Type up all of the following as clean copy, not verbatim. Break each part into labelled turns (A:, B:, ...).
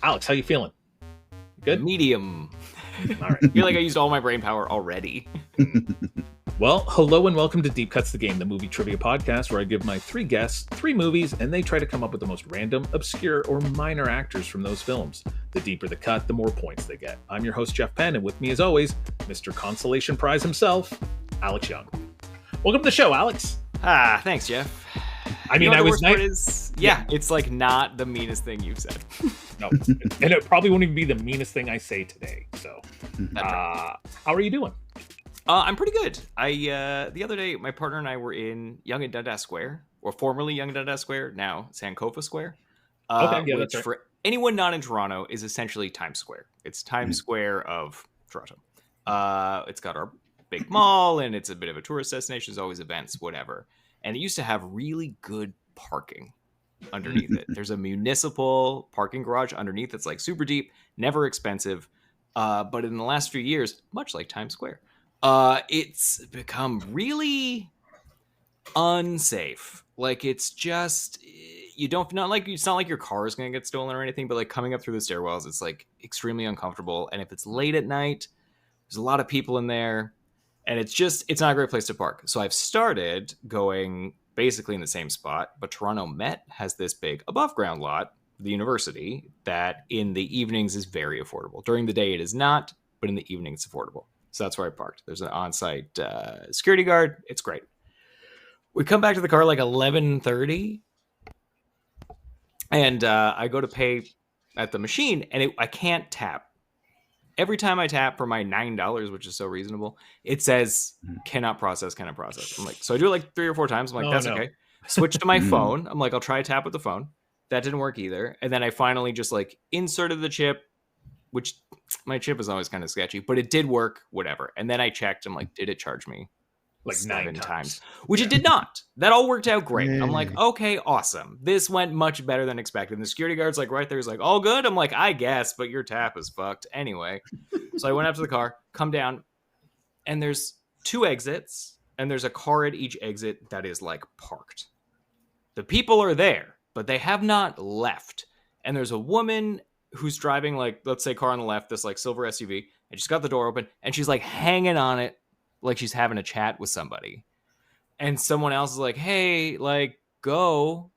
A: Alex, how you feeling? Good?
B: Medium.
A: All right.
B: I feel like I used all my brain power already.
A: Well, hello and welcome to Deep Cuts the Game, the movie trivia podcast where I give my three guests three movies and they try to come up with the most random, obscure, or minor actors from those films. The deeper the cut, the more points they get. I'm your host, Jeff Penn, and with me as always, Mr. Consolation Prize himself, Alex Young. Welcome to the show, Alex.
B: Thanks, Jeff.
A: I mean, I was
B: nice. Yeah, it's like not the meanest thing you've said.
A: No, and it probably won't even be the meanest thing I say today. So, how are you doing?
B: I'm pretty good. The other day, my partner and I were in Yonge and Dundas Square, or formerly Yonge and Dundas Square, now Sankofa Square.
A: Okay, yeah,
B: which
A: that's right.
B: For anyone not in Toronto is essentially Times Square. It's Times Square of Toronto. It's got our big mall, and it's a bit of a tourist destination. There's always events, whatever. And it used to have really good parking underneath it. There's a municipal parking garage underneath that's like super deep, never expensive. But in the last few years, much like Times Square, it's become really unsafe. Like it's just it's not like your car is gonna get stolen or anything, but like coming up through the stairwells, it's like extremely uncomfortable. And if it's late at night, there's a lot of people in there, and it's not a great place to park. So I've started going basically in the same spot, but Toronto Met has this big above ground lot, the university, that in the evenings is very affordable. During the day it is not, but in the evening it's affordable. So that's where I parked. There's an on-site security guard. It's great. We come back to the car like 11:30, and I go to pay at the machine, and I can't tap. Every time I tap for my $9, which is so reasonable, it says cannot process. I'm like, so I do it like 3 or 4 times. I'm like, that's okay. Switch to my phone. I'm like, I'll try a tap with the phone. That didn't work either. And then I finally just like inserted the chip, which my chip is always kind of sketchy, but it did work, whatever. And then I checked. I'm like, did it charge me?
A: Like 9 times.
B: Which it did not. That all worked out great. I'm like, okay, awesome. This went much better than expected. And the security guard's like right there. He's like, all good? I'm like, I guess, but your tap is fucked. Anyway, so I went up to the car, come down, and there's 2 exits, and there's a car at each exit that is like parked. The people are there, but they have not left. And there's a woman who's driving, like, let's say car on the left, this like silver SUV, and she's got the door open, and she's like hanging on it like she's having a chat with somebody. And someone else is like, hey, like, go,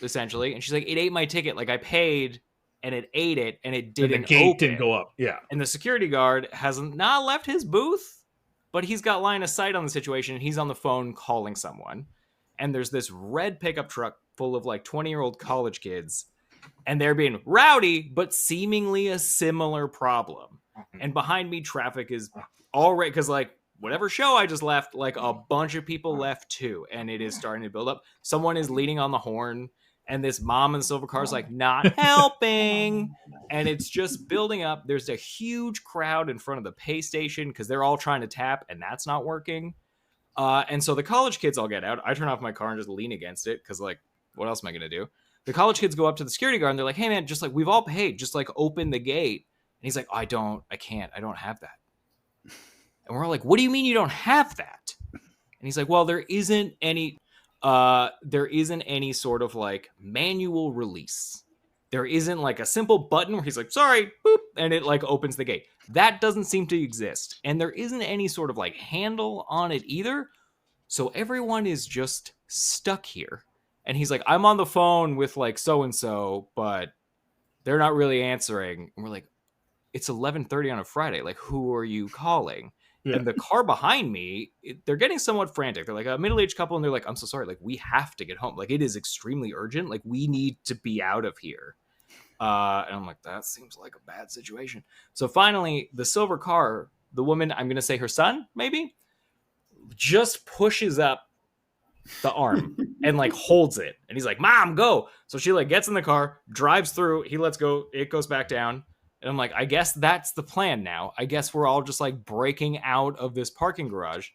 B: essentially. And she's like, it ate my ticket. Like, I paid, and it ate it, and it didn't
A: And the gate
B: open.
A: didn't go up. Yeah.
B: And the security guard has not left his booth, but he's got line of sight on the situation, and he's on the phone calling someone. And there's this red pickup truck full of, like, 20-year-old college kids, and they're being rowdy, but seemingly a similar problem. And behind me, traffic is already, because, like, whatever show I just left, like a bunch of people left too, and it is starting to build up. Someone is leaning on the horn, and this mom in the silver car is like not helping, and it's just building up. There's a huge crowd in front of the pay station because they're all trying to tap, and that's not working. And so the college kids all get out. I turn off my car and just lean against it because, like, what else am I gonna do? The college kids go up to the security guard and they're like, "Hey man, just like we've all paid, just like open the gate." And he's like, I don't have that. And we're all like, what do you mean you don't have that? And he's like, well, there isn't any sort of like manual release. There isn't like a simple button where he's like, sorry, boop, and it like opens the gate. That doesn't seem to exist. And there isn't any sort of like handle on it either. So everyone is just stuck here. And he's like, I'm on the phone with like so-and-so, but they're not really answering. And we're like, it's 11:30 on a Friday. Like, who are you calling? Yeah. And the car behind me, they're getting somewhat frantic. They're like a middle-aged couple, and they're like, I'm so sorry. Like, we have to get home. Like, it is extremely urgent. Like, we need to be out of here. And I'm like, that seems like a bad situation. So finally, the silver car, the woman, I'm going to say her son, maybe, just pushes up the arm and like holds it. And he's like, Mom, go. So she like gets in the car, drives through. He lets go. It goes back down. And I'm like, I guess that's the plan now. I guess we're all just like breaking out of this parking garage.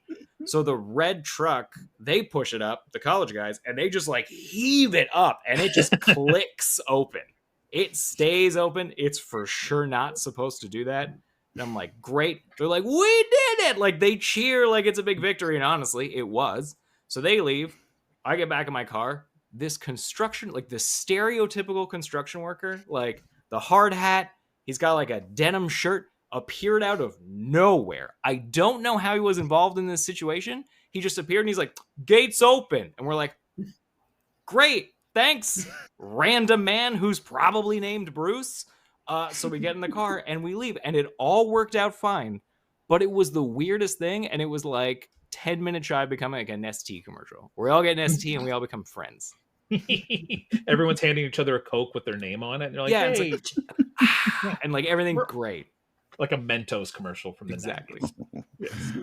B: So the red truck, they push it up, the college guys, and they just like heave it up and it just clicks open. It stays open. It's for sure not supposed to do that. And I'm like, great. They're like, we did it. Like they cheer like it's a big victory. And honestly, it was. So they leave. I get back in my car. This construction, like the stereotypical construction worker, like The hard hat, he's got like a denim shirt, appeared out of nowhere. I don't know how he was involved in this situation. He just appeared and he's like, gates open. And we're like, great, thanks, random man who's probably named Bruce. So we get in the car and we leave, and it all worked out fine. But it was the weirdest thing, and it was like 10 minutes shy of becoming like a Nestea commercial, where we all get Nestea and we all become friends.
A: Everyone's handing each other a Coke with their name on it, and you're like,
B: Yeah,
A: hey.
B: it's like, and like everything great.
A: Like a Mentos commercial from the
B: Exactly.
A: 90s. Yes.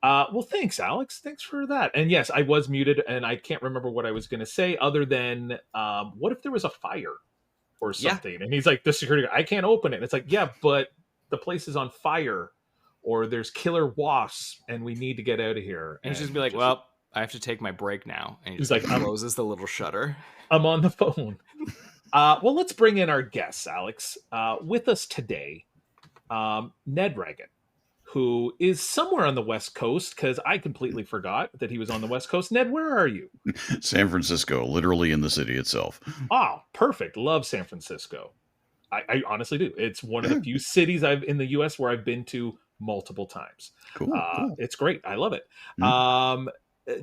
A: Well, thanks, Alex. Thanks for that. And yes, I was muted, and I can't remember what I was going to say other than, what if there was a fire or something? Yeah. And he's like, the security guy, I can't open it. And it's like, yeah, but the place is on fire, or there's killer wasps, and we need to get out of here.
B: And he's just be like, well, I have to take my break now. And he's
A: like,
B: closes the little shutter.
A: I'm on the phone. Well, let's bring in our guests, Alex. With us today, Ned Raggett, who is somewhere on the West Coast, because I completely forgot that he was on the West Coast. Ned, where are you?
C: San Francisco, literally in the city itself.
A: Oh, perfect. Love San Francisco. I honestly do. It's one of the few cities in the U.S. where I've been to multiple times.
C: Cool.
A: It's great. I love it.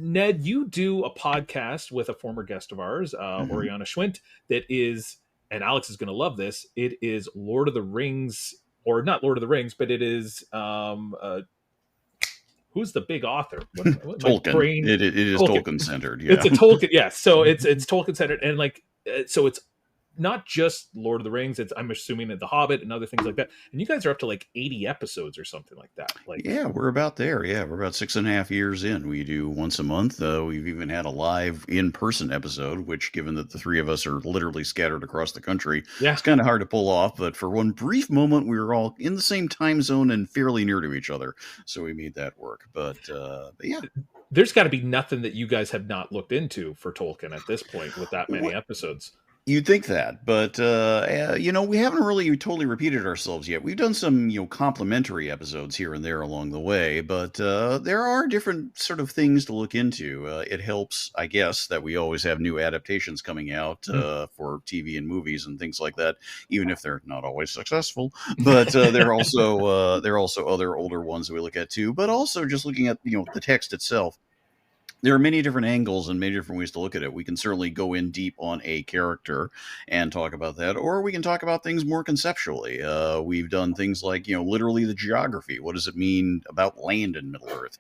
A: Ned, you do a podcast with a former guest of ours, Oriana Schwint, that is, and Alex is going to love this, it is Lord of the Rings, or not Lord of the Rings, but it is, who's the big author?
C: Tolkien. It is Tolkien-centered, yeah.
A: It's a Tolkien, yeah. So it's Tolkien-centered, and like, so it's not just Lord of the Rings, it's, I'm assuming, that The Hobbit and other things like that. And you guys are up to like 80 episodes or something like that. Like,
C: yeah, we're about there. Yeah, we're about 6.5 years in. We do once a month. We've even had a live in-person episode, which, given that the three of us are literally scattered across the country, it's kind of hard to pull off. But for one brief moment, we were all in the same time zone and fairly near to each other. So we made that work. But yeah.
A: There's got to be nothing that you guys have not looked into for Tolkien at this point with that many episodes.
C: You'd think that, but, we haven't really totally repeated ourselves yet. We've done some, complimentary episodes here and there along the way, but there are different sort of things to look into. It helps, I guess, that we always have new adaptations coming out for TV and movies and things like that, even if they're not always successful. But there are also other older ones that we look at too, but also just looking at, the text itself. There are many different angles and many different ways to look at it. We can certainly go in deep on a character and talk about that, or we can talk about things more conceptually. We've done things like, literally the geography. What does it mean about land in Middle-earth?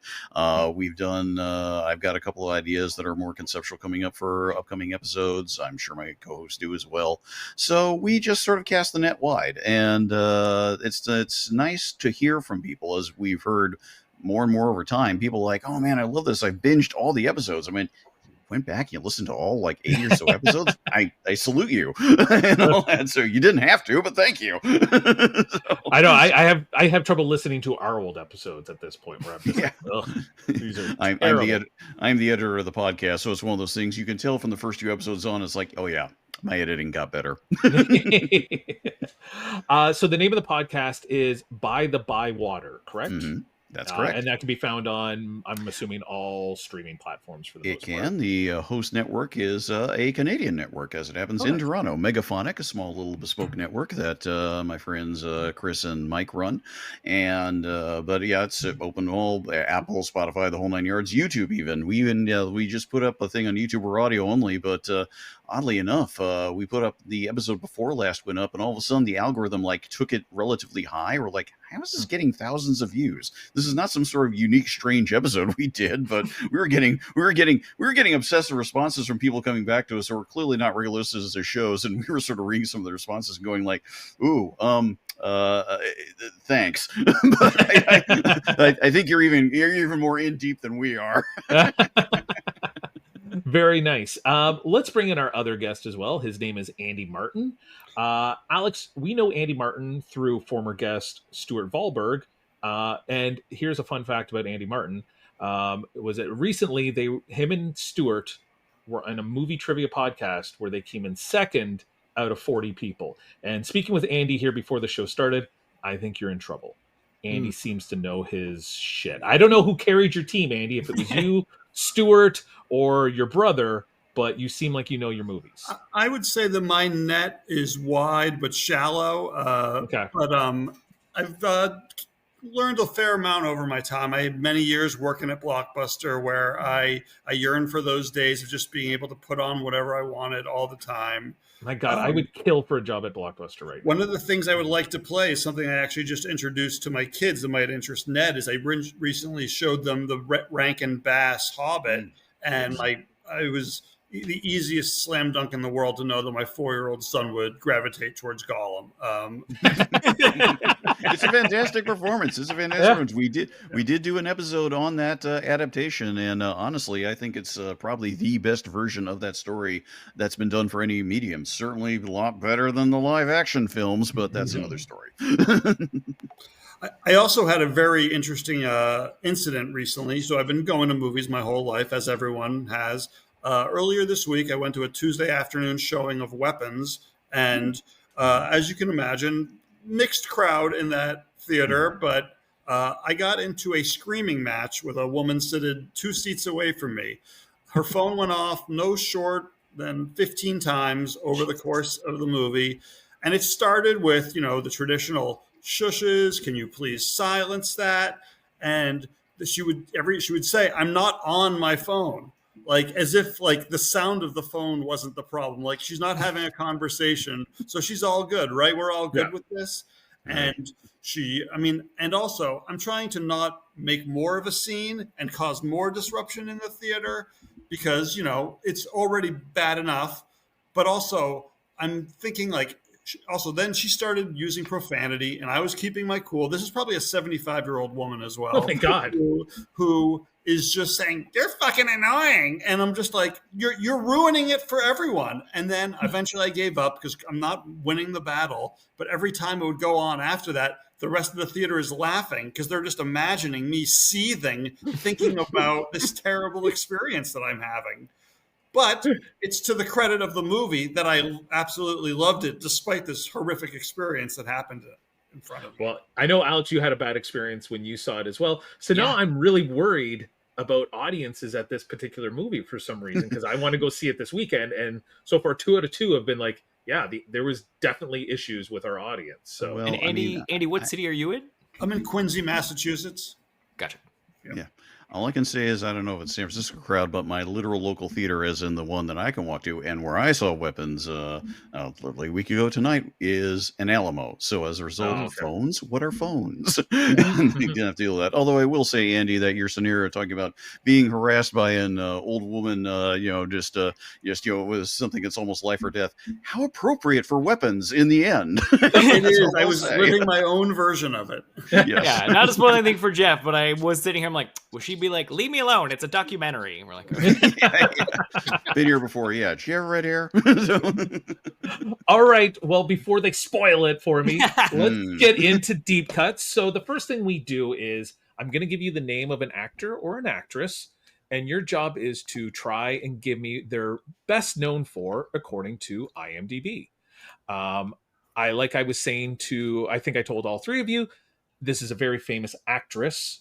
C: We've done, I've got a couple of ideas that are more conceptual coming up for upcoming episodes. I'm sure my co-hosts do as well. So we just sort of cast the net wide, and it's nice to hear from people, as we've heard more and more over time. People are like, oh man, I love this. I binged all the episodes. I mean, went back, you listened to all like 80 or so episodes. I salute you and all that. So you didn't have to, but thank you.
A: So, I know I have trouble listening to our old episodes at this point where I'm just these are
C: I'm the editor of the podcast, so it's one of those things you can tell from the first few episodes on. It's like, oh yeah, my editing got better.
A: So the name of the podcast is By the Bywater, correct?
C: Mm-hmm. That's correct.
A: And that can be found on, I'm assuming, all streaming platforms for the most part. It
C: can. The host network is a Canadian network, as it happens, in Toronto. Megaphonic, a small little bespoke network that my friends Chris and Mike run. And but yeah, it's open to all, Apple, Spotify, the whole nine yards, YouTube even. We just put up a thing on YouTube. We're audio only, but oddly enough, we put up the episode before last went up, and all of a sudden the algorithm took it relatively high. We're like, how is this getting thousands of views? This is not some sort of unique, strange episode we did, but we were getting obsessive responses from people coming back to us who were clearly not regular listeners to their shows, and we were sort of reading some of the responses and going like, ooh, thanks. But I think you're even more in deep than we are.
A: Very nice. Let's bring in our other guest as well. His name is Andy Martin. Alex, we know Andy Martin through former guest Stuart Valberg. And here's a fun fact about Andy Martin. Was it recently him and Stuart were on a movie trivia podcast where they came in second out of 40 people. And speaking with Andy here before the show started, I think you're in trouble. Andy seems to know his shit. I don't know who carried your team, Andy, if it was you, Stuart, or your brother, but you seem like you know your movies.
D: I would say that my net is wide but shallow.
A: Okay.
D: But I've learned a fair amount over my time. I had many years working at Blockbuster where I yearned for those days of just being able to put on whatever I wanted all the time.
A: My God, I would kill for a job at Blockbuster right now.
D: One of the things I would like to play is something I actually just introduced to my kids that might interest Ned. Is I recently showed them the Rankin Bass Hobbit, and I was the easiest slam dunk in the world to know that my 4-year-old son would gravitate towards Gollum.
C: It's a fantastic performance. We did do an episode on that adaptation, and honestly, I think it's probably the best version of that story that's been done for any medium. Certainly a lot better than the live action films, but that's another story.
D: I also had a very interesting incident recently. So I've been going to movies my whole life, as everyone has. Earlier this week, I went to a Tuesday afternoon showing of Weapons, and as you can imagine, mixed crowd in that theater, but I got into a screaming match with a woman seated 2 seats away from me. Her phone went off no short than 15 times over the course of the movie, and it started with, the traditional shushes, can you please silence that? And she would say, I'm not on my phone. Like, as if like the sound of the phone wasn't the problem. Like, she's not having a conversation, so she's all good, right? We're all good with this. And and also I'm trying to not make more of a scene and cause more disruption in the theater because, it's already bad enough. But also I'm thinking then she started using profanity, and I was keeping my cool. This is probably a 75-year-old woman as well.
A: Oh my God.
D: Who is just saying, you're fucking annoying. And I'm just like, you're ruining it for everyone. And then eventually I gave up because I'm not winning the battle. But every time it would go on after that, the rest of the theater is laughing because they're just imagining me seething, thinking about this terrible experience that I'm having. But it's to the credit of the movie that I absolutely loved it, despite this horrific experience that happened in front of me.
A: Well, I know, Alex, you had a bad experience when you saw it as well. So now I'm really worried about audiences at this particular movie for some reason, because I want to go see it this weekend. And so far, 2 out of 2 have been like, there was definitely issues with our audience. So,
B: and Andy, what city are you in?
D: I'm in Quincy, Massachusetts.
B: Gotcha.
C: Yeah. All I can say is I don't know if it's San Francisco crowd, but my literal local theater, as in the one that I can walk to, and where I saw Weapons literally a week ago tonight, is an Alamo. So as a result of phones, what are phones? You didn't have to deal with that. Although I will say, Andy, that your scenario talking about being harassed by an old woman, just with something that's almost life or death. How appropriate for Weapons in the end.
D: It is. I was living my own version of it.
C: Yes.
B: Yeah, not to spoil anything for Jeff, but I was sitting here, I'm like, will she be like, leave me alone, it's a documentary? And we're like, okay.
C: Been here before. Yeah. Did you ever red hair?
A: All right. Well, before they spoil it for me, let's get into deep cuts. So the first thing we do is I'm going to give you the name of an actor or an actress, and your job is to try and give me their best known for according to IMDb. I was saying I think I told all 3 of you, this is a very famous actress,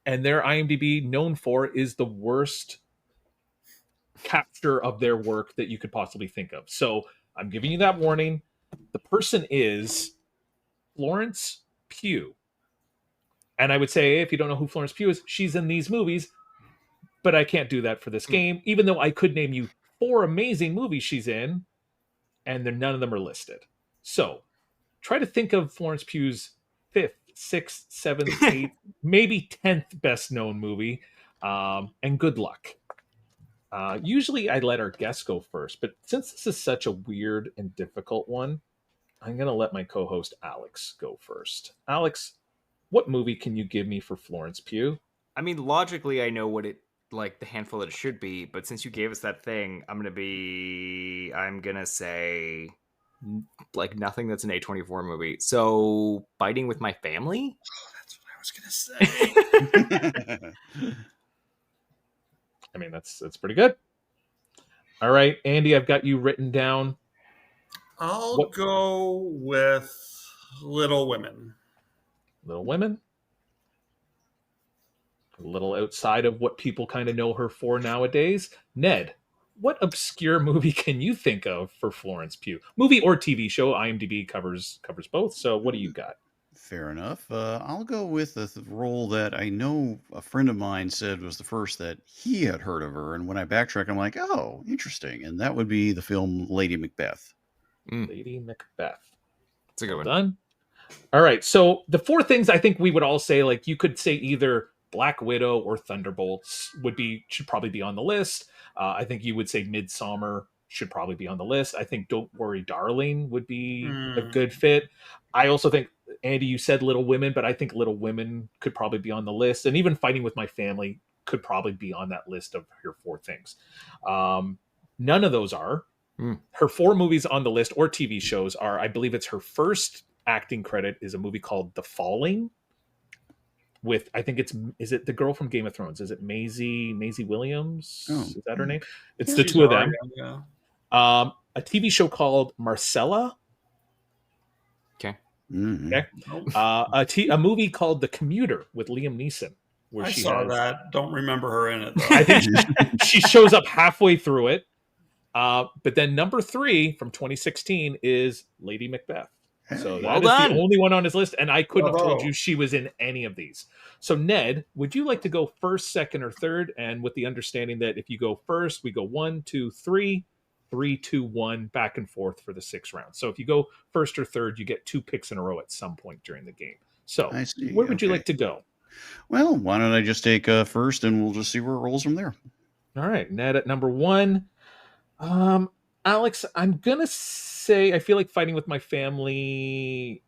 A: and their IMDb known for is the worst capture of their work that you could possibly think of. So I'm giving you that warning. The person is Florence Pugh. And I would say, if you don't know who Florence Pugh is, she's in these movies, but I can't do that for this game, even though I could name you 4 amazing movies she's in, and none of them are listed. So try to think of Florence Pugh's 5th, 6th, 7th, 8th, maybe 10th best known movie, and good luck. Usually I let our guests go first, but since this is such a weird and difficult one, I'm going to let my co-host Alex go first. Alex, what movie can you give me for Florence Pugh?
B: I mean, logically, I know what the handful that it should be, but since you gave us that thing, I'm going to say nothing that's an A24 movie. So, Biting with My Family?
D: Oh, that's what I was going to say.
A: I mean, that's pretty good. All right, Andy, I've got you written down.
D: I'll go with Little Women.
A: Little Women? A little outside of what people kind of know her for nowadays. Ned. what obscure movie can you think of for Florence Pugh? Movie or TV show? IMDb covers both. So what do you got?
C: Fair enough. I'll go with the role that I know a friend of mine said was the first that he had heard of her. And when I backtrack, I'm like, oh, interesting. And that would be the film Lady Macbeth.
A: Lady Macbeth.
B: It's a good one.
A: Done. All right. So the four things I think we would all say, like you could say either Black Widow or Thunderbolts should probably be on the list. I think you would say Midsummer should probably be on the list. I think Don't Worry, Darling would be a good fit. I also think, Andy, you said Little Women, but I think Little Women could probably be on the list. And even Fighting with My Family could probably be on that list of your four things. None of those are. Her four movies on the list or TV shows are, I believe it's her first acting credit is a movie called The Falling with, I think is it the girl from Game of Thrones? Is it Maisie Williams?
C: Oh.
A: Is that her name? It's the two of them.
D: Yeah.
A: A TV show called Marcella.
B: Okay.
C: Mm-hmm.
A: Okay. A movie called The Commuter with Liam Neeson. Where
D: I saw that. Don't remember her in it, though.
A: I think she shows up halfway through it. But then number 3 from 2016 is Lady Macbeth. So that is the only one on his list, and I couldn't have told you she was in any of these. So Ned, would you like to go first, second, or third? And with the understanding that if you go first, we go 1, 2, 3, 3, 2, 1, back and forth for the 6 rounds. So if you go first or third, you get 2 picks in a row at some point during the game. So where would you like to go?
C: Well, why don't I just take first, and we'll just see where it rolls from there.
A: All right, Ned at number 1. Alex, I'm gonna say I feel like Fighting with My Family.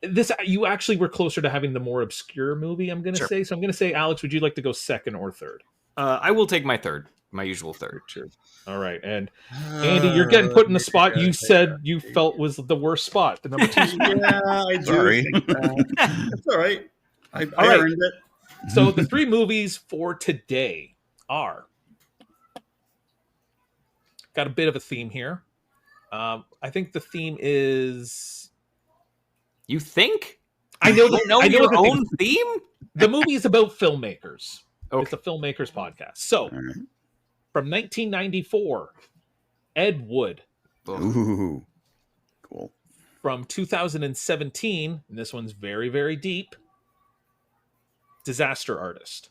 A: This you actually were closer to having the more obscure movie. I'm gonna say so. I'm gonna say, Alex, would you like to go second or third?
B: I will take my third, my usual third.
A: Sure. All right, and Andy, you're getting put in the spot you said you felt was the worst spot, the number 2 spot.
D: Yeah, I do.
C: Sorry.
D: Think that. It's all right. I
A: right.
D: earned it.
A: So the 3 movies for today are. Got a bit of a theme here. I think the theme is.
B: You think?
A: I know
B: your own theme.
A: The movie is about filmmakers.
B: Okay.
A: It's a filmmakers podcast. So, from 1994, Ed Wood.
C: Ooh, cool.
A: From 2017, and this one's very, very deep. Disaster Artist.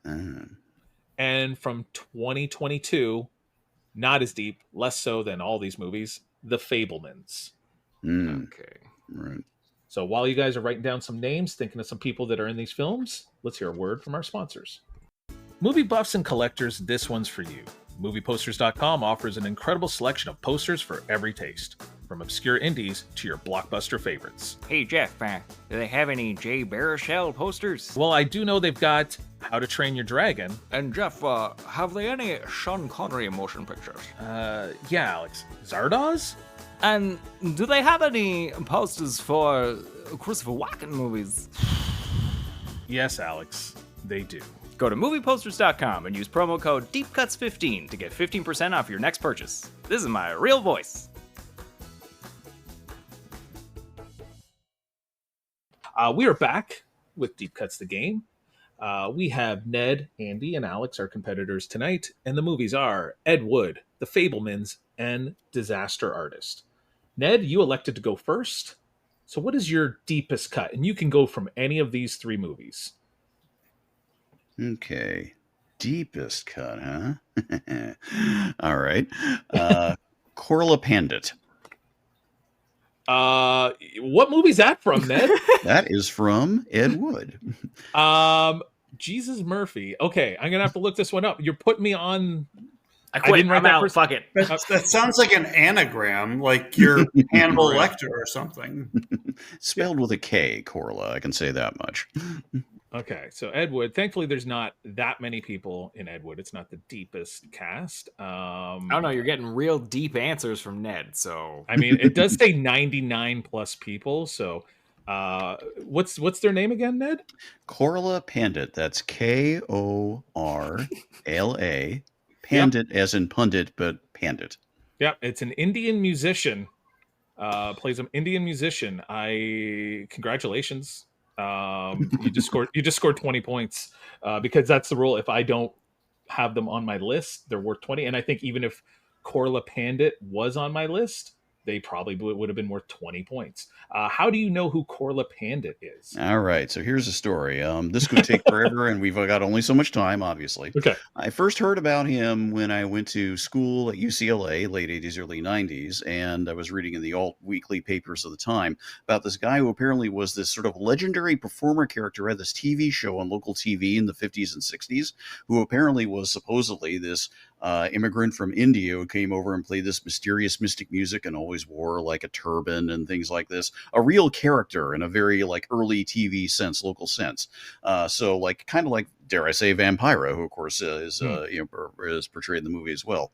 A: And from 2022. Not as deep, less so than all these movies, The Fabelmans.
B: Okay.
C: Right.
A: So while you guys are writing down some names, thinking of some people that are in these films, let's hear a word from our sponsors. Movie buffs and collectors, this one's for you. MoviePosters.com offers an incredible selection of posters for every taste, from obscure indies to your blockbuster favorites.
B: Hey Jeff, do they have any Jay Baruchel posters?
A: Well, I do know they've got How to Train Your Dragon.
B: And Jeff, have they any Sean Connery motion pictures?
A: Yeah, Alex. Zardoz?
B: And do they have any posters for Christopher Walken movies?
A: Yes, Alex, they do.
B: Go to movieposters.com and use promo code DEEPCUTS15 to get 15% off your next purchase. This is my real voice.
A: We are back with Deep Cuts the Game. We have Ned, Andy, and Alex, our competitors tonight, and the movies are Ed Wood, The Fabelmans, and Disaster Artist. Ned, you elected to go first. So what is your deepest cut? And you can go from any of these 3 movies.
C: Okay. Deepest cut, huh? All right. Corla Pandit.
A: What movie's that from, Ned?
C: That is from Ed Wood.
A: Jesus Murphy. Okay, I'm gonna have to look this one up. You're putting me on.
B: I quit. I'm out. Fuck it.
D: That sounds like an anagram, like you're Hannibal Lecter or something.
C: Spelled with a K, Corla. I can say that much.
A: Okay, so Ed Wood. Thankfully, there's not that many people in Ed Wood. It's not the deepest cast.
B: Oh no, you're getting real deep answers from Ned. So
A: I mean, it does say 99 plus people. So what's their name again, Ned?
C: Corla Pandit. That's Korla. Pandit as in pundit, but Pandit.
A: Yeah, it's an Indian musician. Plays an Indian musician. Congratulations. You just scored 20 points because that's the rule. If I don't have them on my list, they're worth 20. And I think even if Corla Pandit was on my list, they probably would have been worth 20 points. How do you know who Corla Pandit is?
C: All right, so here's the story. This could take forever, and we've got only so much time, obviously.
A: Okay.
C: I first heard about him when I went to school at UCLA, late 80s, early 90s, and I was reading in the alt weekly papers of the time about this guy who apparently was this sort of legendary performer character, had this TV show on local TV in the 50s and 60s, who apparently was supposedly this immigrant from India who came over and played this mysterious mystic music and always wore like a turban and things like this. A real character in a very like early TV sense, local sense. So like kind of like, dare I say, Vampira, who of course is portrayed in the movie as well.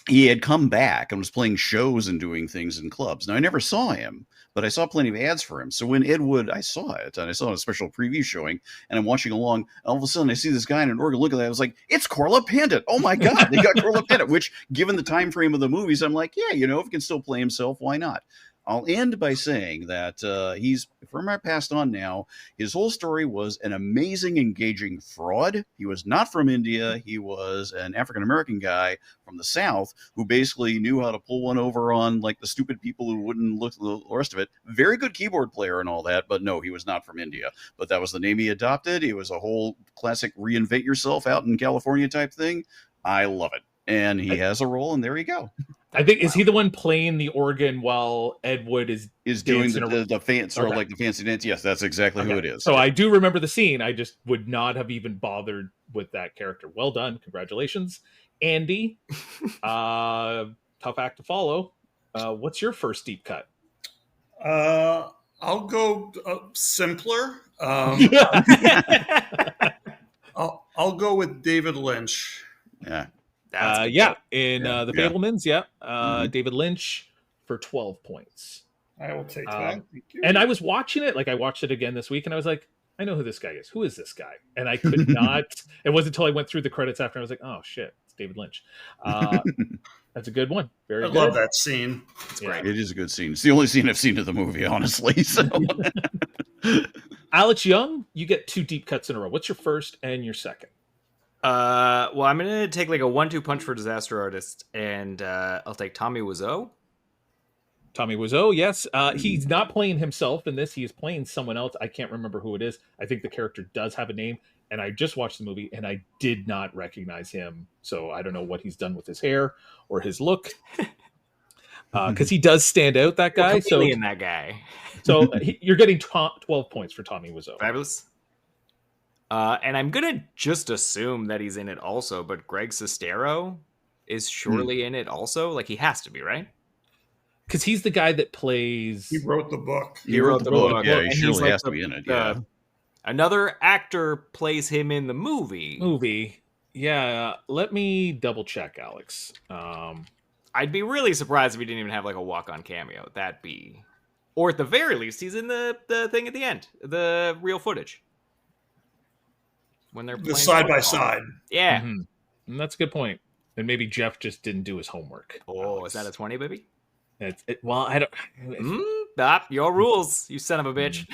C: He had come back and was playing shows and doing things in clubs. Now I never saw him, but I saw plenty of ads for him. So when Ed Wood, I saw it, and I saw a special preview showing, and I'm watching along, and all of a sudden I see this guy in an organ. Look at that! I was like, "It's Corla Pandit! Oh my God, they got Corla Pandit!" Which, given the time frame of the movies, I'm like, "Yeah, if he can still play himself, why not?" I'll end by saying that he's, from our past on now, his whole story was an amazing, engaging fraud. He was not from India. He was an African-American guy from the South who basically knew how to pull one over on like the stupid people who wouldn't look at the rest of it. Very good keyboard player and all that, but no, he was not from India. But that was the name he adopted. It was a whole classic reinvent yourself out in California type thing. I love it. And he has a role, and there you go.
A: I think, is he the one playing the organ while Ed Wood is
C: doing the fancy, or like the fancy dance? Yes, that's exactly who it is.
A: So I do remember the scene. I just would not have even bothered with that character. Well done. Congratulations. Andy, tough act to follow. What's your first deep cut?
D: I'll go simpler. I'll go with David Lynch.
C: Yeah.
A: In The Fabelmans, David Lynch for 12 points.
D: I will take that. Thank you.
A: And I was watching it, like I watched it again this week, and I was like, I know who this guy is. Who is this guy? And I could not. It wasn't until I went through the credits after I was like, oh shit, it's David Lynch. That's a good one. Very good.
D: I love that scene.
B: It's great.
C: It is a good scene. It's the only scene I've seen of the movie, honestly. So.
A: Alex Young, you get 2 deep cuts in a row. What's your first and your second?
B: Well, I'm gonna take like a 1-2 punch for disaster artist, and I'll take Tommy Wiseau.
A: Tommy Wiseau, yes. He's not playing himself in this. He is playing someone else. I can't remember who it is. I think the character does have a name, and I just watched the movie, and I did not recognize him. So I don't know what he's done with his hair or his look, because he does stand out, that guy.
B: In that guy.
A: So you're getting 12 points for Tommy Wiseau.
B: Fabulous. And I'm going to just assume that he's in it also, but Greg Sestero is surely in it also. Like, he has to be, right?
A: Because he's the guy that plays...
D: He wrote the book.
B: He wrote the book.
C: Yeah, he surely has to be in it. Yeah.
B: Another actor plays him in the movie.
A: Yeah, let me double check, Alex.
B: I'd be really surprised if he didn't even have like a walk-on cameo. That'd be... Or at the very least, he's in the thing at the end. The real footage. When they're playing
D: side by side.
B: Yeah.
A: Mm-hmm. And that's a good point. And maybe Jeff just didn't do his homework.
B: Oh, Alex. Is that a 20, baby?
A: Well, I don't...
B: your rules, you son of a bitch.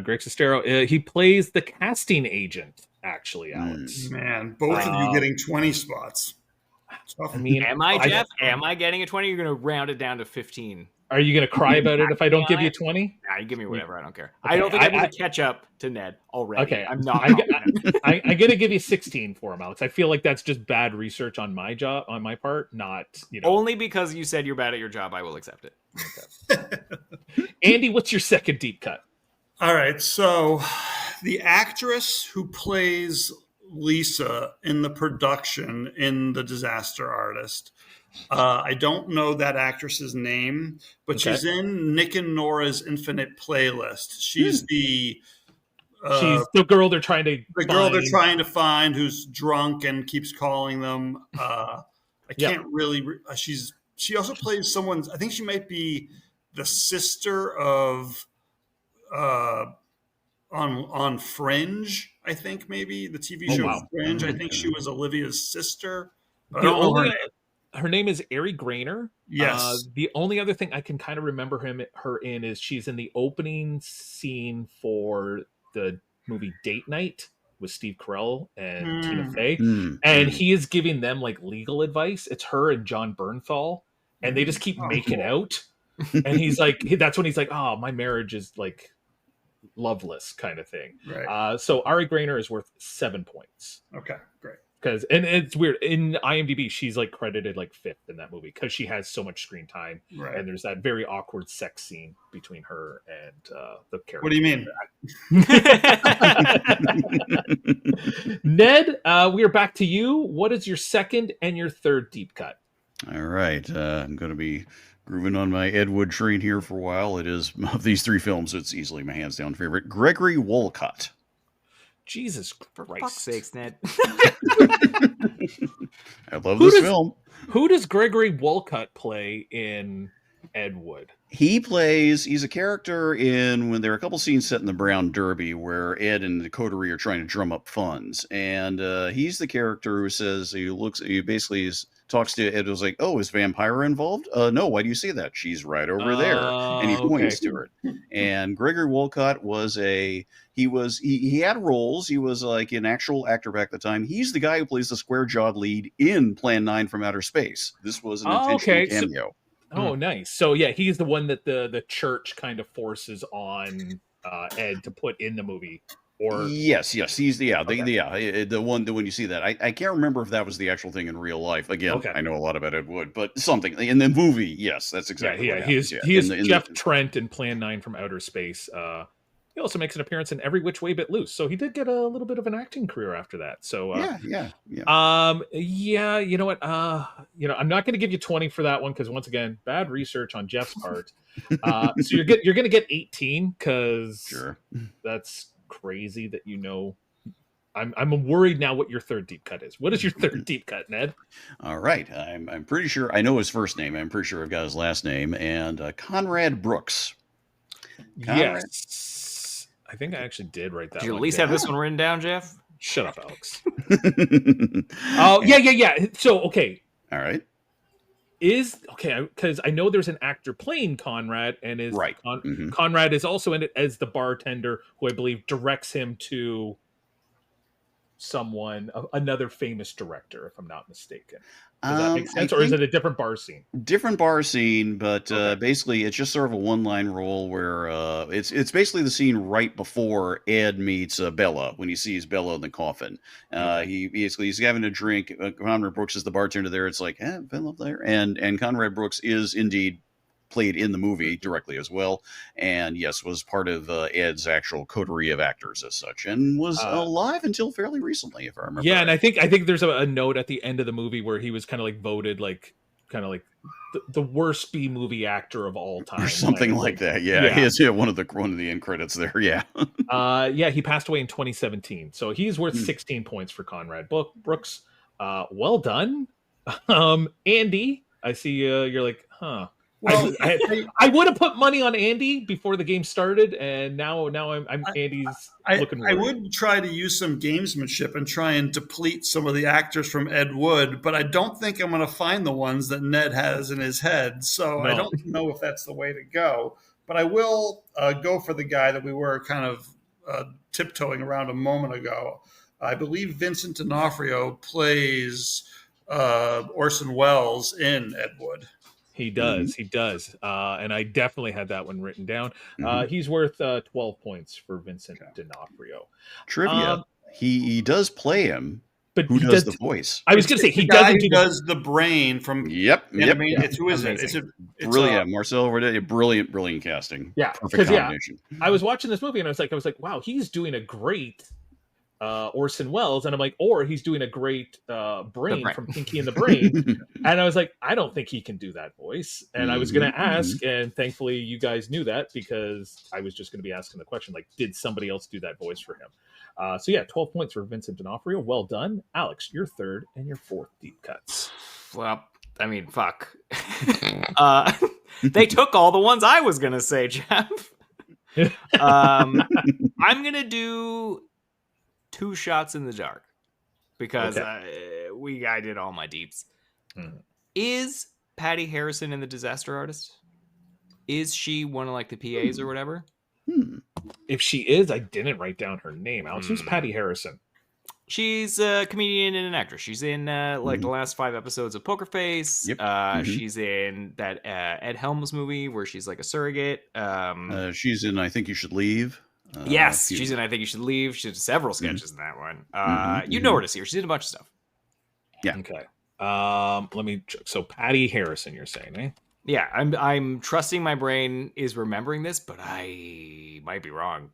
A: Greg Sestero, he plays the casting agent, actually, Alex.
D: Man, both of you getting 20 spots.
A: I mean,
B: am I, Jeff? Am I getting a 20? You're going to round it down to 15.
A: Are you going to cry about it if I don't give you 20?
B: Nah, you give me whatever. I don't care. Okay, I don't think I'm going to catch up to Ned already.
A: Okay.
B: I'm not.
A: I'm going to give you 16 for him, Alex. I feel like that's just bad research on my part, not,
B: Only because you said you're bad at your job, I will accept it.
A: Okay. Andy, what's your second deep cut?
D: All right. So the actress who plays Lisa in the production in The Disaster Artist, I don't know that actress's name, but she's in Nick and Nora's Infinite Playlist. She's she's
A: the girl they're trying to
D: find who's drunk and keeps calling them. I can't really. She also plays someone's. I think she might be the sister of on Fringe. I think maybe the TV show Fringe. I think she was Olivia's sister.
A: Her name is Ari Grainer.
D: Yes.
A: The only other thing I can kind of remember her in is she's in the opening scene for the movie Date Night with Steve Carell and Tina
D: Mm.
A: Fey, and he is giving them like legal advice. It's her and John Bernthal, and they just keep making out. And he's like, that's when he's like, oh, my marriage is like loveless kind of thing.
D: Right.
A: So Ari Grainer is worth 7 points.
D: Okay, great.
A: Because, and it's weird, in IMDb she's like credited like 5th in that movie because she has so much screen time,
D: Right.
A: and there's that very awkward sex scene between her and the character.
D: What do you mean?
A: Ned, we are back to you. What is your second and your third deep cut?
C: All right. I'm going to be grooving on my Ed Wood train here for a while. It is, of these 3 films, it's easily my hands down favorite. Gregory Wolcott.
A: Jesus
B: For
A: Christ.
B: fuck's sakes, Ned.
C: I love this film.
A: Who does Gregory Wolcott play in Ed Wood?
C: He's a character in, when there are a couple scenes set in the Brown Derby where Ed and the coterie are trying to drum up funds. And he's the character who says, he basically talks to Ed, was like, oh, is Vampira involved? No, why do you say that? She's right over there. And he points to her. And Gregory Wolcott was he had roles. He was like an actual actor back at the time. He's the guy who plays the square-jawed lead in Plan 9 from Outer Space. This was an intentional cameo.
A: Oh, nice. So yeah, he's the one that the church kind of forces on Ed to put in the movie. Or
C: yes, he's the one that when you see that, I can't remember if that was the actual thing in real life. Again, I know a lot about Ed Wood, but something in the movie, yes, that's exactly.
A: What he is Jeff Trent in Plan 9 from Outer Space. He also makes an appearance in Every Which Way But Loose, so he did get a little bit of an acting career after that. So
C: yeah.
A: You know what? I'm not going to give you 20 for that one because once again, bad research on Jeff's part. So you're going to get 18 because that's crazy that I'm worried now what your third deep cut is. What is your third deep cut, Ned?
C: All right, I'm pretty sure I know his first name. I'm pretty sure I've got his last name, and Conrad Brooks.
A: Yes, I think I actually did write that.
B: Did you at least have this one written down, Jeff?
A: Shut up, Alex. Oh yeah. So okay,
C: all right.
A: Because I know there's an actor playing Conrad, and Conrad is also in it as the bartender who I believe directs him to another famous director, if I'm not mistaken. Does that make sense, or is it a different bar scene?
C: Different bar scene, but basically it's just sort of a one-line role where it's basically the scene right before Ed meets Bella when he sees Bella in the coffin. He's having a drink. Conrad Brooks is the bartender there. It's like, Bella there, and Conrad Brooks is indeed played in the movie directly as well, and yes, was part of Ed's actual coterie of actors as such, and was alive until fairly recently, if I remember.
A: Yeah,
C: right.
A: and I think there's a note at the end of the movie where he was kind of like voted like the worst B movie actor of all time,
C: or something like that. Yeah, he is one of the end credits there. Yeah,
A: he passed away in 2017, so he's worth 16 points for Conrad Brooks. Well done, Andy. I see you're like, huh. Well, I would have put money on Andy before the game started, and now I'm Andy's looking worried.
D: I would try to use some gamesmanship and try and deplete some of the actors from Ed Wood, but I don't think I'm going to find the ones that Ned has in his head. So I don't know if that's the way to go. But I will go for the guy that we were kind of tiptoeing around a moment ago. I believe Vincent D'Onofrio plays Orson Welles in Ed Wood.
A: He does. And I definitely had that one written down. He's worth 12 points for Vincent D'Onofrio.
C: Trivia. He does play him,
A: but
C: who does the voice?
A: I was going to say, he
D: does the brain from...
C: Yep.
D: It's who is it? It's
C: brilliant. Marcel Verdet, brilliant casting.
A: Yeah.
C: Perfect combination.
A: I was watching this movie and I was like, wow, he's doing a great... Orson Welles, and I'm like, or he's doing a great Brain from Pinky and the Brain, and I was like, I don't think he can do that voice, and I was going to ask, and thankfully you guys knew that because I was just going to be asking the question, like, did somebody else do that voice for him? So yeah, 12 points for Vincent D'Onofrio. Well done, Alex. Your third and your fourth deep cuts.
B: Well, I mean, fuck. They took all the ones I was going to say, Jeff. I'm going to do Two Shots in the Dark because I did all my deeps. Is Patty Harrison in The Disaster Artist? Is she one of like the PAs or whatever?
A: If she is, I didn't write down her name. Alex, who's Patty Harrison?
B: She's a comedian and an actress. She's in like the last 5 episodes of Poker Face.
C: Yep.
B: She's in that Ed Helms movie where she's like a surrogate.
C: She's in I Think You Should Leave.
B: Yes, she's in I Think You Should Leave. She did several sketches in that one. You know her to see her. She did a bunch of stuff.
C: Yeah.
A: Okay. Let me. So Patty Harrison, you're saying, eh?
B: Yeah, I'm trusting my brain is remembering this, but I might be wrong.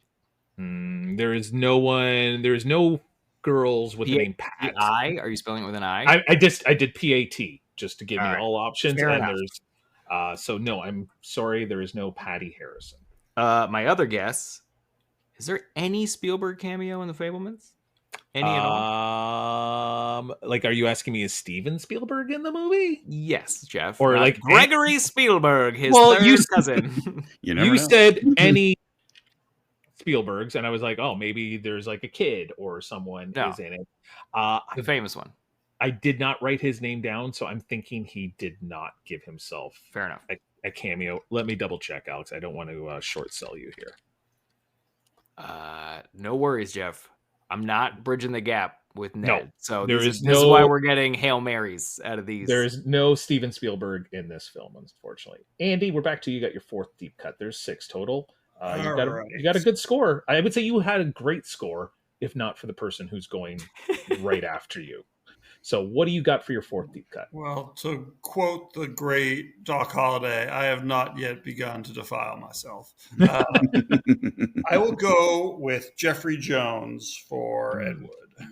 A: There is no one. There is no girls with the name Pat.
B: Are you spelling it with an I?
A: I did PAT just to give me all options.
B: Fair
A: and
B: enough.
A: there's so no, I'm sorry, there is no Patty Harrison.
B: My other guess, is there any Spielberg cameo in The Fabelmans? Any at all?
A: Like, are you asking me, is Steven Spielberg in the movie?
B: Yes, Jeff.
A: Or
B: Not
A: like
B: Gregory Spielberg, his third cousin.
A: You said any Spielbergs, and I was like, oh, maybe there's like a kid or someone is in it.
B: The famous one.
A: I did not write his name down, so I'm thinking he did not give himself
B: fair enough
A: a cameo. Let me double check, Alex. I don't want to short sell you here.
B: No worries, Jeff. I'm not bridging the gap with Ned.
A: No,
B: so this is why we're getting Hail Marys out of these.
A: There is no Steven Spielberg in this film, unfortunately. Andy, we're back to you. Got your 4th deep cut. There's 6 total. You got a good score. I would say you had a great score, if not for the person who's going right after you. So what do you got for your 4th deep cut?
D: Well, to quote the great Doc Holliday, I have not yet begun to defile myself. I will go with Jeffrey Jones for Ed Wood.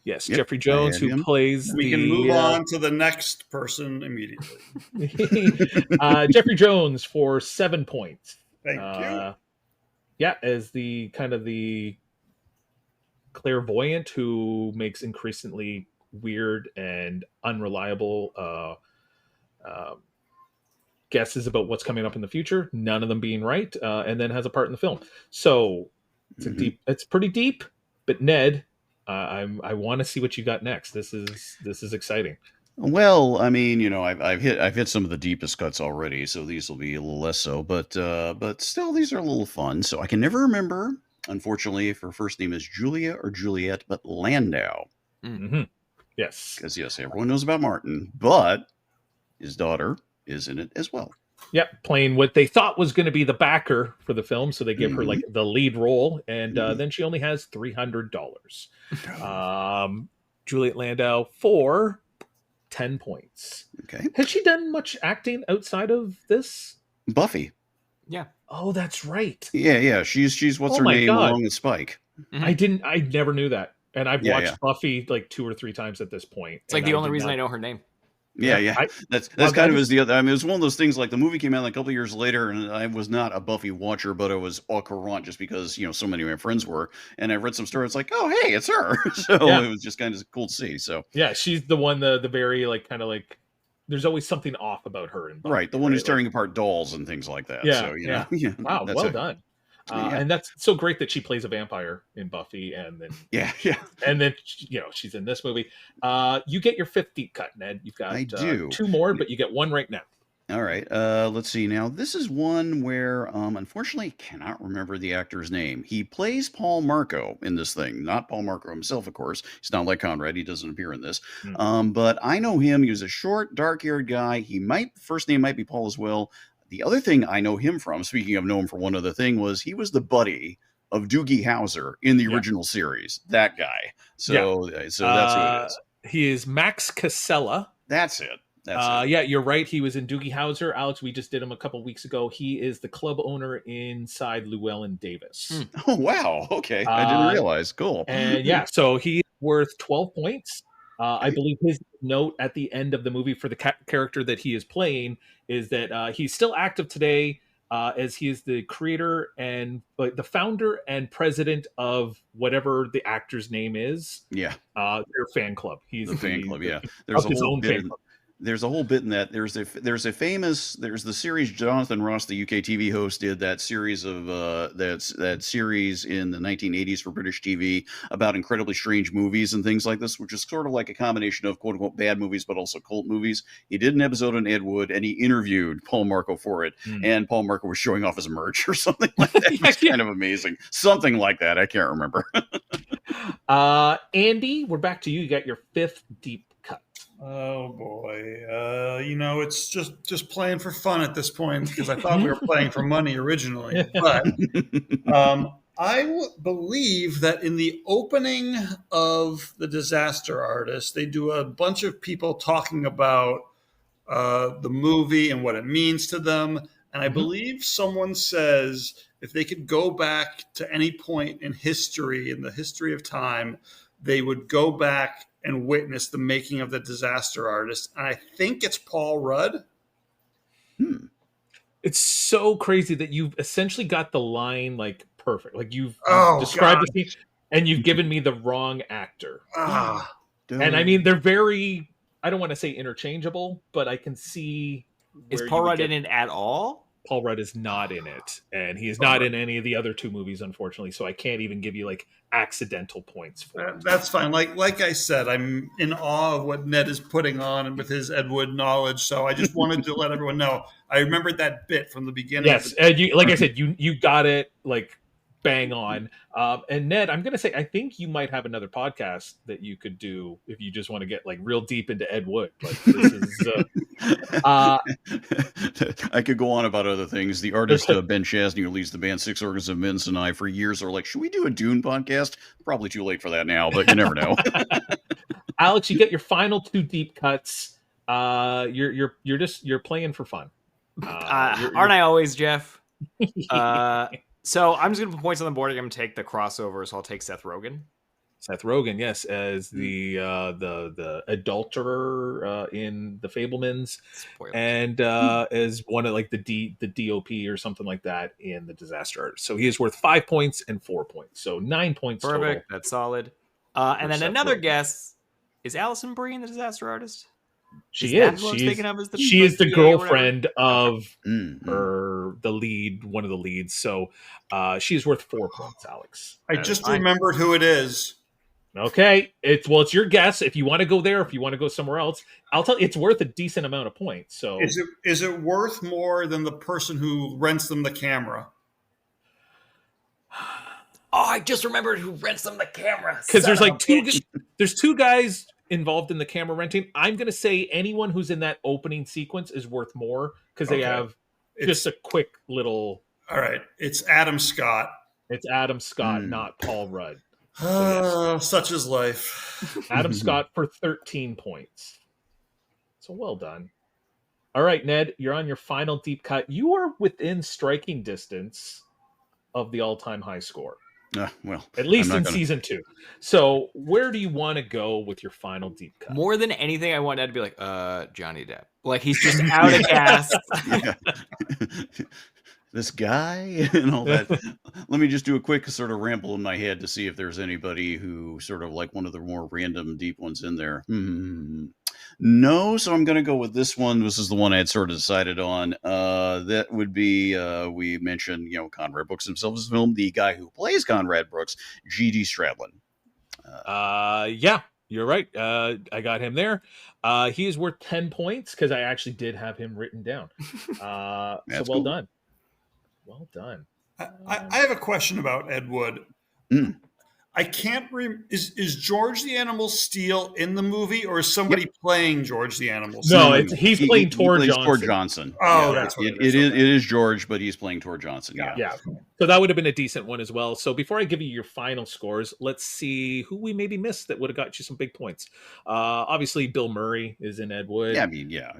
A: Yes, Jeffrey Jones, who plays
D: we can move on to the next person immediately.
A: Jeffrey Jones for 7 points.
D: Thank you.
A: Yeah, as the kind of the clairvoyant who makes increasingly weird and unreliable guesses about what's coming up in the future, none of them being right, and then has a part in the film. So it's pretty deep. But Ned, I want to see what you got next. This is exciting.
C: Well, I mean, I've hit some of the deepest cuts already, so these will be a little less so. But still, these are a little fun. So I can never remember, unfortunately, if her first name is Julia or Juliet, but Landau.
A: Mm-hmm. Yes.
C: Because, yes, everyone knows about Martin, but his daughter is in it as well.
A: Yep, playing what they thought was going to be the backer for the film, so they give her like the lead role, and then she only has $300. Juliet Landau for 10 points.
C: Okay.
A: Has she done much acting outside of this?
C: Buffy.
B: Yeah.
A: Oh, that's right.
C: Yeah. She's what's her name along with Spike.
A: I never knew that. And I've watched Buffy like 2 or 3 times at this point.
B: It's like the only reason I know her name.
C: Yeah. That's kind of as the other. I mean, it was one of those things like the movie came out like a couple of years later, and I was not a Buffy watcher, but I was au courant just because so many of my friends were, and I read some stories. It's like, oh hey, it's her. So it was just kind of cool to see. So
A: yeah, she's the one, the very like kind of like. There's always something off about her in Buffy,
C: right? The one who's tearing apart dolls and things like that.
A: Yeah,
C: so,
A: yeah. Wow, well done. And that's so great that she plays a vampire in Buffy, and then and then she's in this movie. You get your 5th deep cut, Ned. You've got 2 more, but you get 1 right now.
C: All right. Let's see. Now this is one where unfortunately cannot remember the actor's name. He plays Paul Marco in this thing, not Paul Marco himself, of course. He's not like Conrad. He doesn't appear in this. But I know him. He was a short, dark-haired guy. First name might be Paul as well. The other thing I know him from, speaking of know him for one other thing, was he was the buddy of Doogie Howser in the original series. That guy. So that's who it is.
A: He is Max Casella.
C: That's it.
A: Yeah, you're right. He was in Doogie Howser. Alex, we just did him a couple weeks ago. He is the club owner inside Llewellyn Davis.
C: Oh, wow. Okay. I didn't realize. Cool.
A: And so he's worth 12 points. I believe his note at the end of the movie for the character that he is playing is that he's still active today, as he is the creator and the founder and president of whatever the actor's name is.
C: Yeah.
A: Their fan club. He's
C: the fan club. Yeah.
A: There's a whole bit.
C: there's a whole bit in that. There's the series Jonathan Ross, the UK TV host, did that series of that series in the 1980s for British TV about incredibly strange movies and things like this, which is sort of like a combination of quote unquote bad movies but also cult movies. He did an episode on Ed Wood and he interviewed Paul Marco for it, and Paul Marco was showing off his merch or something like that. It was kind of amazing, something like that. I can't remember.
A: Andy, we're back to you. You got your 5th deep cut.
D: Oh boy, it's just playing for fun at this point because I thought we were playing for money originally. But believe that in the opening of The Disaster Artist, they do a bunch of people talking about the movie and what it means to them. And I believe someone says if they could go back to any point in history, in the history of time, they would go back and witness the making of The Disaster Artist. And I think it's Paul Rudd.
A: It's so crazy that you've essentially got the line like perfect. Like you've described the scene and you've given me the wrong actor. And I mean, they're very, I don't want to say interchangeable, but I can see.
B: Is Paul Rudd in it at all?
A: Paul Rudd is not in it, and he is not in any of the other 2 movies, unfortunately. So I can't even give you like accidental points for it.
D: That's fine. Like I said, I'm in awe of what Ned is putting on and with his Ed Wood knowledge. So I just wanted to let everyone know. I remembered that bit from the beginning.
A: Yes, and like I said, you got it like bang on. And Ned, I'm going to say, I think you might have another podcast that you could do if you just want to get like real deep into Ed Wood. Like this is.
C: I could go on about other things. The artist Ben Chasney, who leads the band Six Organs of Mince, and I for years are like, should we do a Dune podcast? Probably too late for that now, but you never know.
A: Alex, you get your final 2 deep cuts. You're playing for fun.
B: Aren't I always, Jeff? So I'm just gonna put points on the board. I'm gonna take the crossover, so I'll take Seth Rogen.
A: Seth Rogen, yes, as the adulterer in The Fabelmans, and as one of like the DOP or something like that in The Disaster Artist. So he is worth 5 points and 4 points, so 9 points.
B: Perfect.
A: Total.
B: That's solid. And then another guess is Alison Brie in The Disaster Artist.
A: She is. She is the girlfriend of her, the lead, one of the leads. So she is worth 4 points, Alex.
D: I just remembered who it is.
A: Okay, it's your guess. If you want to go there, if you want to go somewhere else, I'll tell you, it's worth a decent amount of points. So
D: is it worth more than the person who rents them the camera?
B: Oh, I just remembered who rents them the camera.
A: Because there's like there's 2 guys involved in the camera renting. I'm going to say anyone who's in that opening sequence is worth more because they have just a quick little.
D: All right, it's Adam Scott.
A: It's Adam Scott, not Paul Rudd.
D: Such is life.
A: Adam Scott for 13 points. So well done. All right, Ned, you're on your final deep cut. You are within striking distance of the all-time high score.
C: Well,
A: at least in season 2. So where do you want to go with your final deep cut?
B: More than anything, I want Ned to be like, Johnny Depp. Like he's just out of gas.
C: This guy and all that. Let me just do a quick sort of ramble in my head to see if there's anybody who sort of like one of the more random deep ones in there. No, so I'm going to go with this one. This is the one I had sort of decided on. That would be, we mentioned, Conrad Brooks himself as film, the guy who plays Conrad Brooks, G.D. Stradlin.
A: Yeah, you're right. I got him there. He is worth 10 points because I actually did have him written down. So well
C: cool.
A: done. Well done.
D: I have a question about Ed Wood. I can't is George the Animal Steele in the movie, or is somebody playing George the Animal Steele?
A: No, he's playing Tor Johnson.
C: Tor Johnson.
D: Oh, that's what
C: it is George, but he's playing Tor Johnson.
A: Yeah. So that would have been a decent one as well. So before I give you your final scores, let's see who we maybe missed that would have got you some big points. Obviously, Bill Murray is in Ed Wood.
C: Yeah, I mean, yeah.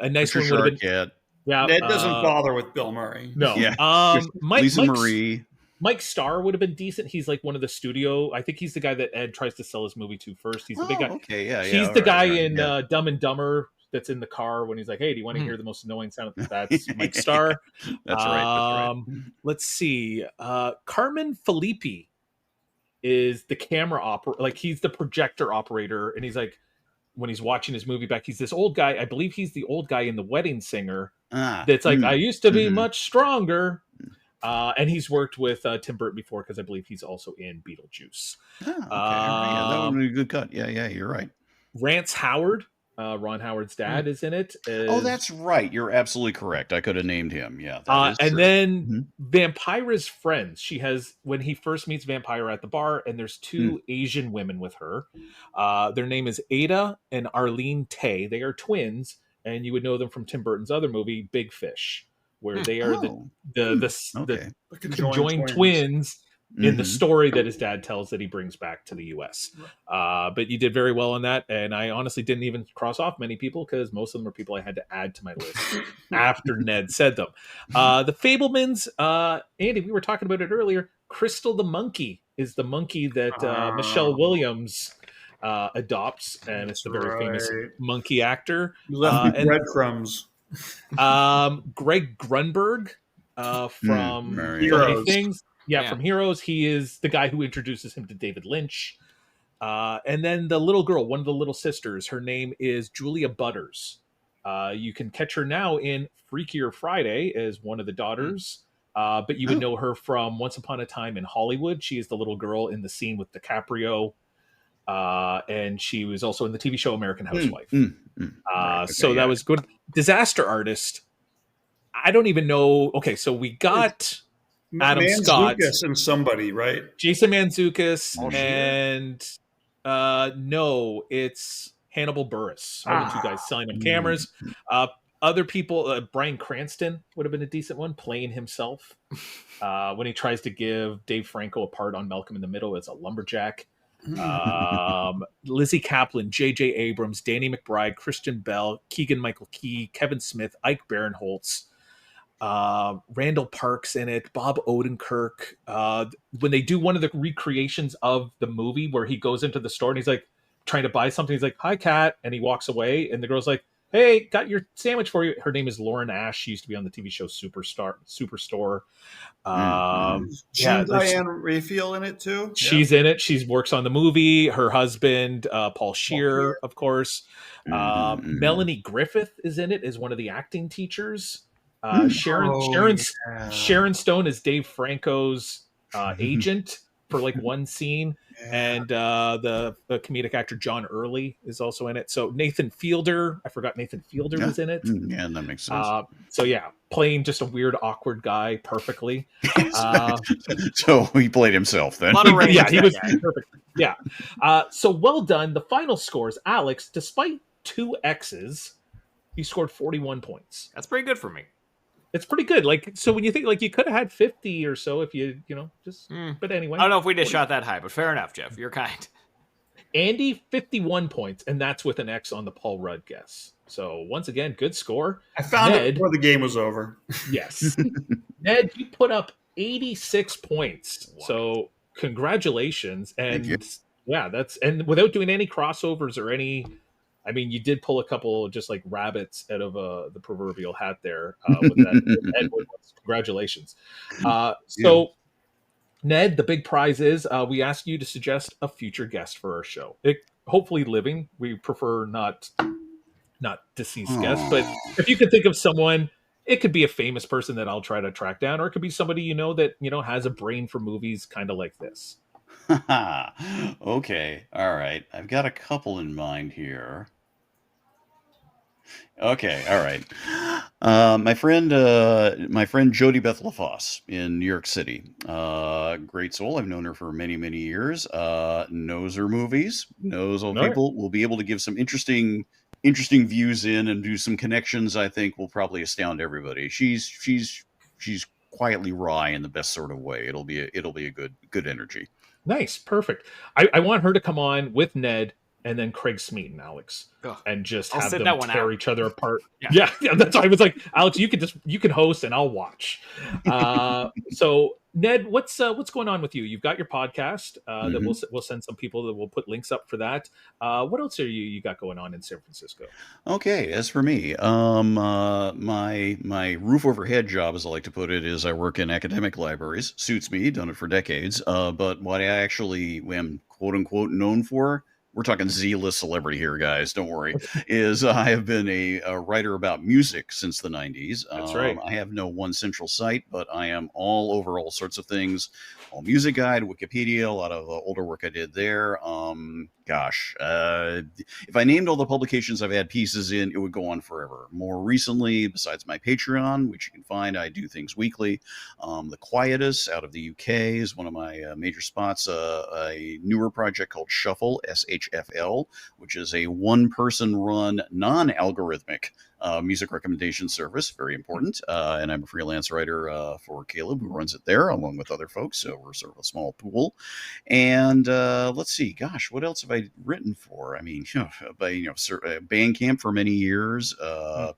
A: A nice one would have been. Yeah,
D: Ned doesn't bother with Bill Murray.
A: No.
C: Yeah. Lisa Marie.
A: Mike Starr would have been decent. He's like one of the studio. I think he's the guy that Ed tries to sell his movie to first. He's the big guy.
C: Okay, yeah.
A: He's the guy in Dumb and Dumber that's in the car when he's like, "Hey, do you want to hear the most annoying sound?" That's Mike Starr.
C: That's right.
A: Let's see. Carmen Felipe is the camera operator. Like he's the projector operator, and he's like when he's watching his movie back. He's this old guy. I believe he's the old guy in The Wedding Singer.
C: Ah,
A: That's like, I used to be
C: mhm.
A: much stronger. And he's worked with Tim Burton before because I believe he's also in Beetlejuice.
C: Ah, okay. All right. Yeah, that would be a good cut. Yeah, you're right.
A: Rance Howard, Ron Howard's dad, is in it.
C: Oh, that's right. You're absolutely correct. I could have named him. Yeah, that is
A: and
C: true.
A: then Vampira's friends. She has, when he first meets Vampira at the bar, and there's two Asian women with her. Their name is Ada and Arlene Tay. They are twins, and you would know them from Tim Burton's other movie, Big Fish, where they are the conjoined twins in the story that his dad tells that he brings back to the U.S. But you did very well on that, and I honestly didn't even cross off many people because most of them are people I had to add to my list after Ned said them. The Fablemans, Andy, we were talking about it earlier. Crystal the monkey is the monkey that Michelle Williams adopts, and it's the very famous monkey actor.
D: You left me breadcrumbs.
A: Greg Grunberg from
D: Heroes.
A: Things. Yeah, from Heroes. He is the guy who introduces him to David Lynch. And then the little girl, one of the little sisters, her name is Julia Butters. You can catch her now in Freakier Friday as one of the daughters. But you would know her from Once Upon a Time in Hollywood. She is the little girl in the scene with DiCaprio. And she was also in the TV show American Housewife. So that was good. Disaster Artist. I don't even know. Okay, so we got Adam Scott
D: and somebody, right?
A: Jason Mantzoukas, and no, it's Hannibal Buress. One of the two guys selling up cameras. Other people, Bryan Cranston would have been a decent one, playing himself when he tries to give Dave Franco a part on Malcolm in the Middle as a lumberjack. Lizzie Kaplan, J.J. Abrams, Danny McBride, Christian Bell, Keegan-Michael Key, Kevin Smith, Ike Barinholtz, Randall Park's in it, Bob Odenkirk. When they do one of the recreations of the movie where he goes into the store and he's like trying to buy something, he's like, "Hi, Kat," and he walks away, and the girl's like, "Hey, got your sandwich for you." Her name is Lauren Ash. She used to be on the TV show Superstore.
D: Diane Raphael in it too.
A: She's in it. She works on the movie. Her husband, Paul Scheer, of course. Melanie Griffith is in it as one of the acting teachers. Sharon Stone is Dave Franco's agent for like one scene. And the comedic actor John Early is also in it. So Nathan Fielder, I forgot Nathan Fielder was in it.
C: Yeah, that makes sense.
A: So yeah, playing just a weird, awkward guy perfectly.
C: So he played himself then.
A: Yeah, he was perfect. Yeah. So well done. The final scores, Alex, despite 2 X's, he scored 41 points.
B: That's pretty good for me.
A: It's pretty good. Like, so when you think, like, you could have had 50 or so if you just, but anyway.
B: I don't know if we just shot that high, but fair enough, Jeff. You're kind.
A: Andy, 51 points, and that's with an X on the Paul Rudd guess. So once again, good score.
D: I found it before the game was over.
A: Yes. Ned, you put up 86 points. Wow. So congratulations. And yeah, and without doing any crossovers or any, I mean, you did pull a couple just like rabbits out of the proverbial hat there with that Edward. Congratulations. So, Ned, the big prize is we ask you to suggest a future guest for our show. Hopefully living. We prefer not deceased guests, but if you could think of someone, it could be a famous person that I'll try to track down, or it could be somebody that has a brain for movies, kind of like this.
C: Okay, all right. I've got a couple in mind here. Okay, all right. My friend Jodie Beth LaFosse in New York City. Great soul. I've known her for many, many years. Knows her movies. Knows all people. Will be able to give some interesting views in and do some connections. I think will probably astound everybody. She's quietly wry in the best sort of way. It'll be a good energy.
A: Nice, perfect. I want her to come on with Ned and then Craig Smeaton, Alex, and just have them tear each other apart. Yeah. That's why I was like, Alex, you can host and I'll watch. So Ned, what's going on with you? You've got your podcast that we'll send some people that will put links up for that. What else are you got going on in San Francisco?
C: Okay, as for me, my roof overhead job, as I like to put it, is I work in academic libraries. Suits me, done it for decades. But what I actually am quote unquote known for we're talking Z-list celebrity here, guys. Don't worry. Is I have been a writer about music since the 90s.
A: That's right.
C: I have no one central site, but I am all over all sorts of things. All Music Guide, Wikipedia, a lot of older work I did there. If I named all the publications I've had pieces in, it would go on forever. More recently, besides my Patreon, which you can find, I do things weekly. The Quietus out of the UK is one of my major spots. A newer project called Shuffle, SHFL, which is a one-person run, non-algorithmic music recommendation service. Very important. And I'm a freelance writer for Caleb, who runs it there, along with other folks. So we're sort of a small pool. And let's see, gosh, what else have I written for? I mean, Bandcamp for many years,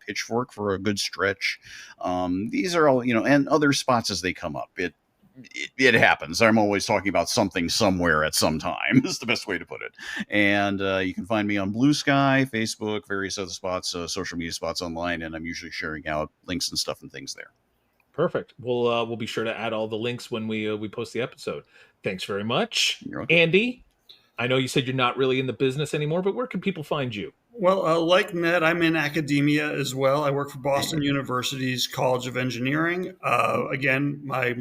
C: Pitchfork for a good stretch. These are all, and other spots as they come up. It happens. I'm always talking about something somewhere at some time is the best way to put it. And you can find me on Blue Sky, Facebook, various other spots, social media spots online, and I'm usually sharing out links and stuff and things there.
A: Perfect. We'll be sure to add all the links when we post the episode. Thanks very much.
C: You're welcome.
A: Andy, I know you said you're not really in the business anymore, but where can people find you?
D: Well, like Ned, I'm in academia as well. I work for Boston University's College of Engineering. Again, my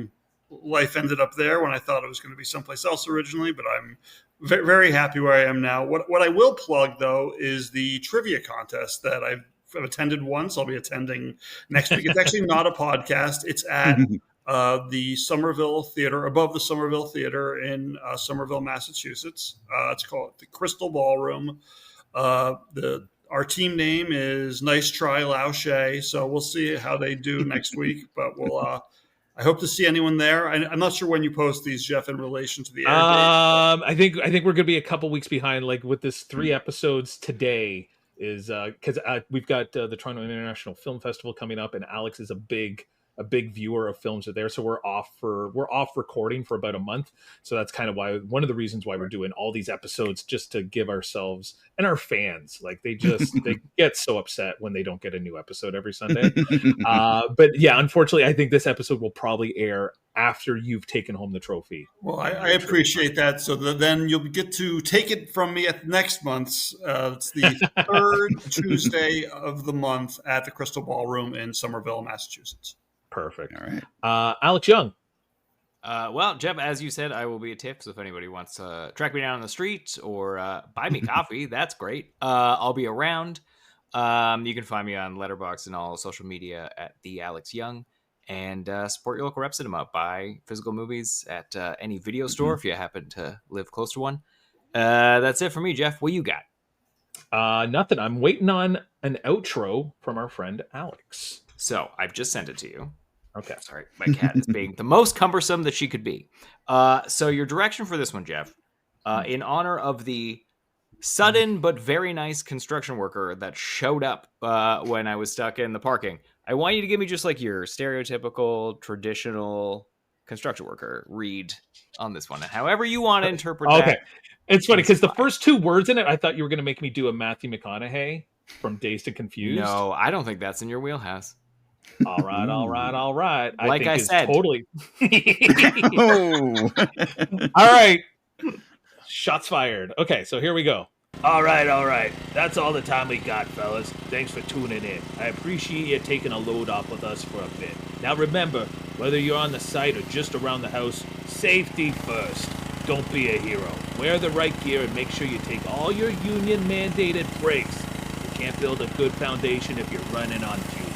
D: life ended up there when I thought it was going to be someplace else originally, but I'm very happy where I am now. What I will plug, though, is the trivia contest that I've attended once. I'll be attending next week. It's actually not a podcast. It's at the Somerville Theater, above the Somerville Theater in Somerville, Massachusetts. It's called the Crystal Ballroom. Our team name is Nice Try Lausche, so we'll see how they do next week, but I hope to see anyone there. I'm not sure when you post these, Jeff, in relation to the air date.
A: I think we're going to be a couple weeks behind. Like with this 3 episodes today is because we've got the Toronto International Film Festival coming up, and Alex is a big viewer of films there. So we're off recording for about a month. So that's kind of one of the reasons why we're doing all these episodes, just to give ourselves and our fans, like they get so upset when they don't get a new episode every Sunday. But yeah, unfortunately, I think this episode will probably air after you've taken home the trophy.
D: Well, I appreciate that. So then you'll get to take it from me at next month's. It's the third Tuesday of the month at the Crystal Ballroom in Somerville, Massachusetts.
A: Perfect.
C: All right.
A: Alex Young.
B: Well, Jeff, as you said, I will be a TIFF, so if anybody wants to track me down on the street or buy me coffee, that's great. I'll be around. You can find me on Letterboxd and all social media at the Alex Young. And support your local rep cinema. Buy physical movies at any video store if you happen to live close to one. That's it for me, Jeff. What you got?
A: Nothing. I'm waiting on an outro from our friend Alex.
B: So I've just sent it to you.
A: Okay.
B: Sorry, my cat is being the most cumbersome that she could be. So your direction for this one, Jeff, in honor of the sudden but very nice construction worker that showed up when I was stuck in the parking, I want you to give me just like your stereotypical, traditional construction worker read on this one. And however you want to interpret that.
A: Okay. It's funny because the first 2 words in it, I thought you were going to make me do a Matthew McConaughey from Dazed and Confused.
B: No, I don't think that's in your wheelhouse.
A: All right.
B: Like I said.
A: Totally.
C: Oh.
A: All right. Shots fired. Okay, so here we go. All right. That's all the time we got, fellas. Thanks for tuning in. I appreciate you taking a load off with us for a bit. Now remember, whether you're on the site or just around the house, safety first. Don't be a hero. Wear the right gear and make sure you take all your union-mandated breaks. You can't build a good foundation if you're running on fumes.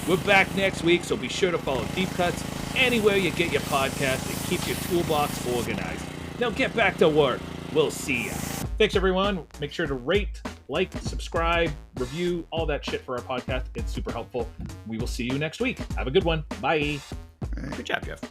A: We're back next week, so be sure to follow Deep Cuts anywhere you get your podcast and keep your toolbox organized. Now get back to work. We'll see ya. Thanks, everyone. Make sure to rate, like, subscribe, review, all that shit for our podcast. It's super helpful. We will see you next week. Have a good one. Bye.
B: Good job, Jeff.